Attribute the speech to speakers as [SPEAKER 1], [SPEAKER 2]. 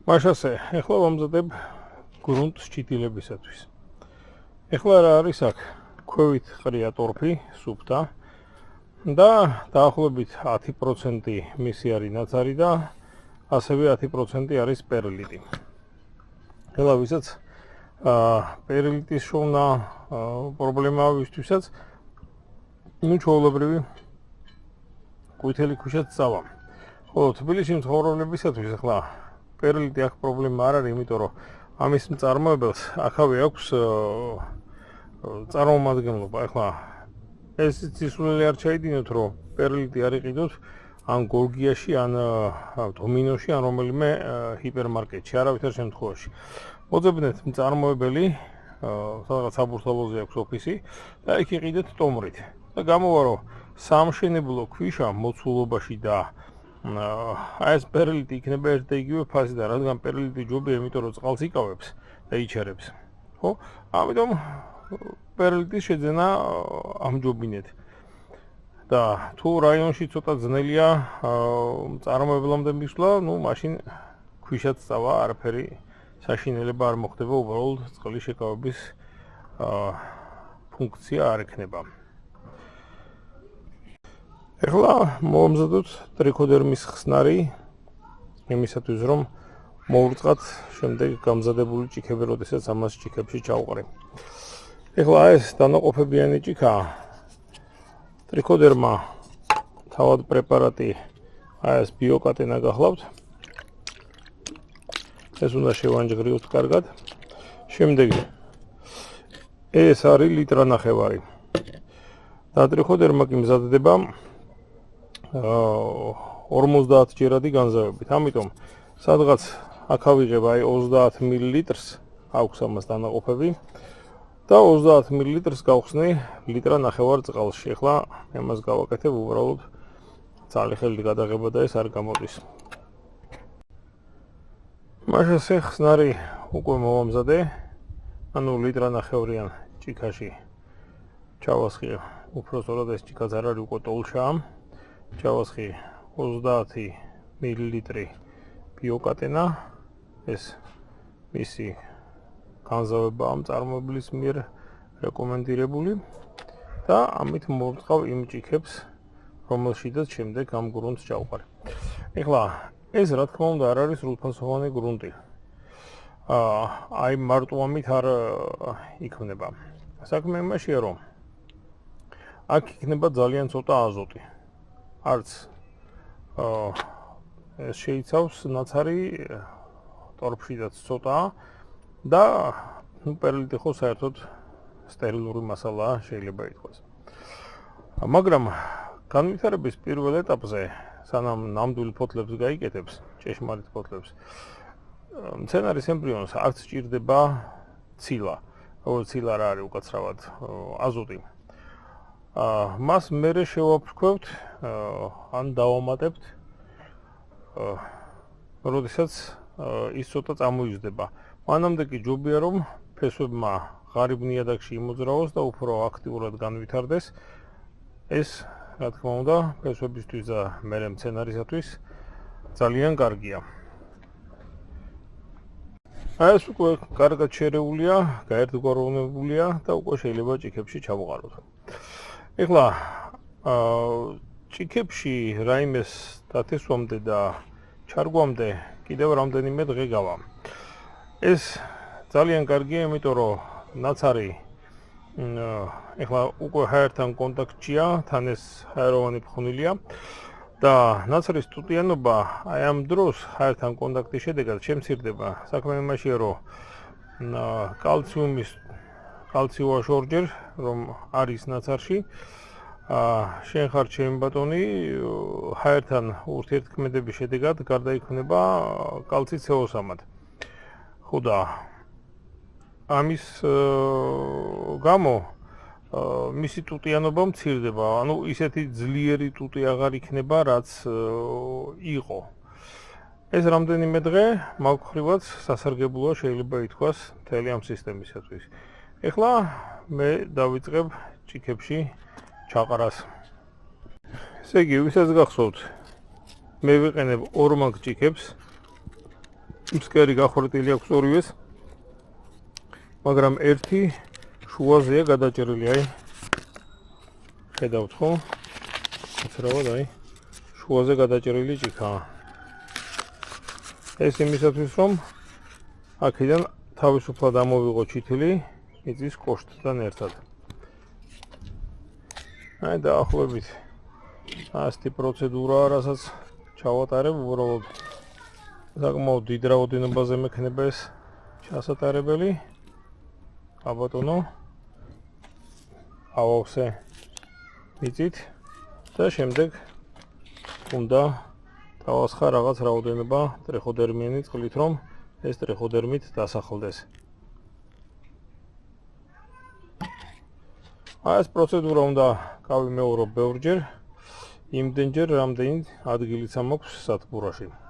[SPEAKER 1] მაშასე, ეხლა ვამზადებ გრუნტს ჭიდილებისათვის. ეხლა რა არის აქ? ქვევით ყრია ტორფი, სუფთა და დაახლოებით 10% მისი არის ნაცარი და ასევე 10% არის პერლიტი. ეხლა ვისაც პერლიტის შოვნა პრობლემაა ვისთვისაც, ჩვეულებრივი ყვითელი ქვიშაც წავა. ხოლო თბილისში მცხოვრებლებისათვის ეხლა პერლიტი აქ პრობლემა არ არის, იმიტომ რომ ამის მწარმოებელს აქავე აქვს წარმომადგენლობა. ეხლა ეს სისულელი არ ჩაიდინოთ, რომ პერლიტი არ იყიდოთ ან გორგიაში, ან დომინოში, ან რომელიმე ჰიპერმარკეტში, არავითარ შემთხვევაში. მოძებნეთ მწარმოებელი, სადღაც საბურთალოზე აქვს ოფისი და იქ იყიდეთ ტომრით. და გამოვა, რომ სამშენებლო ქვიშა მოცულობაში და ეს პერლიტი იქნება ერთ და იგივე ფასი და რადგან პერლიტი ჯობია, იმიტომ რომ წყალს იკავებს და იჩერებს. ხო? ამიტომ პერლიტის შეძენა ამჯობინეთ. და თუ რაიონში ცოტა ძნელია მწარმოებლამდე მისვლა, მაშინ ქვიშაც წავა, არაფერი საშინელება არ მოხდება, უბრალოდ წყლის შეკავების ფუნქცია არ ექნება. ეხლა მოვამზადოთ ტრიქოდერმის ხსნარი, იმისათვის რომ მოურწყათ შემდეგ გამზადებული ჭიქები, როდესაც ამას ჭიქებში ჩავყრე. ეხლა ეს დანაყოფებიანი ჭიქაა. ტრიქოდერმა თავად პრეპარატი ეს ბიოკატენა გახლავთ. ეს უნდა შევანჯღრიოთ კარგად. შემდეგ ეს არის ლიტრა ნახევარი. და ტრიქოდერმა კი მზადდება 50 ჯერადი განზავებით. ამიტომ სადღაც აქ ავიღებ აი 30 მილilitrს აქვს ამას დანაყოფები და 30 მილilitrს გავხსნი ლიტრა ნახევარ წყალში. ეხლა ამას გავაკეთებ უბრალოდ ძალიან ხელით გადაღება და ეს არ გამოდის. მაშასე ხსნარი უკვე მოვამზადე, ანუ ლიტრა ნახევრიან ჭიქაში ჩავასხი, უფრო სწორად ეს ჭიქაც არ არის, უკვე ტოლშაა. ჩავასხი 30 მილილიტრი ბიოკატენა, ეს მისი განზავება ამ წარმოებლის მიერ რეკომენდირებული და ამით მოვწყავ იმ ჭიქებს, რომელშიდაც შემდეგ ამ გრუნტს ჩავყარე. ეხლა ეს რა თქმა უნდა არ არის სრულფასოვანი გრუნტი. აი მარტო ამით არ იქნება. საქმე იმაშია, რომ აქ იქნება ძალიან ცოტა აზოტი. არც ეს შეიცავს ნაცარი ტორფშიდაც ცოტაა და პერლიტი ხო საერთოდ სტერილური მასალაა, შეიძლება ითქვას. მაგრამ განვითარების პირველ ეტაპზე, სანამ ნამდვილ ფოთლებს გაიკეთებს, ჭეშმარიტ ფოთლებს, მცენარის ემბრიონს არ სჭირდება ცილა, როგორც ცილა რა არის უკაცრავად აზოტი. მას მერე შევაფრქვევთ ან დავამატებთ, როდესაც ის ცოტა წამოიზრდება. მანამდე კი ჯობია, რომ ფესვებმა ღარიბ ნიადაგში იმოძრავოს და უფრო აქტიურად განვითარდეს. ეს, რა თქმა უნდა, ფესვებისთვის და მერე მცენარისათვის ძალიან კარგია. ეს უკვე კარგად შერეულია, გაერთგვაროვნებულია და უკვე შეიძლება ჭიქებში ჩავყაროთ. ეხლა ჭიქებში რაიმეს დათესვამდე და ჩარგვამდე კიდევ რამდენიმე დღე გავა. ეს ძალიან კარგია, იმიტომ რომ ნაცარი ეხლა უკვე ჰაერთან კონტაქტშია, თან ეს ჰაეროვანი ფხვნილია და ნაცრის ტუტიანობა აი ამ დროს ჰაერთან კონტაქტის შედეგად შემცირდება. საქმე იმაშია, რომ კალციუა შორჯერ რომ არის ნაცარში, შენ ხარ ჩემი ბატონი, ჰაერთან ურთიერთქმედების შედეგად გარდაიქმნება კალცი CO3-მად. ხოდა ამის გამო მისი ტუტიანობა მცირდება, ანუ ისეთი ძლიერი ტუტი აღარ იქნება, რაც იყო. ეს რამდენიმე დღე მაგხრივად სასარგებლოა, შეიძლება ითქვას, მთელი ამ სისტემისათვის. ეხლა მე დავიწყებ ჭიქებში ჩაყრას. ესე იგი, ვისაც გახსოვთ, მე ვიყენებ 2 მაგ ჭიქებს. მცკერი გახვრეტილი აქვს ორივეს, მაგრამ ერთი შუაზეა გადაჭრილი, აი ხედავთ ხო? უცრავად აი შუაზე გადაჭრილი ჭიქაა. ეს იმისათვის რომ აქედან თავისუფლად ამოვიღო ჩითილი მიწის კოშკთან ერთად. აი დაახლოებით ასეთი პროცედურაა, რასაც ჩავატარებ, უბრალოდ საკმაოდ დიდ რაოდენობაზე მექნება ეს ჩასატარებელი. აბატონო ავავსე მიწით და შემდეგ უნდა დავასხა რაღაც რაოდენობა ტრიხოდერმიანი წყლით, რომ ეს ტრიხოდერმით დასახლდეს. ეს პროცედურა უნდა გავიმეორო ბევრჯერ, იმდენჯერ, რამდენი ადგილიც ამაქვს სათბურაში.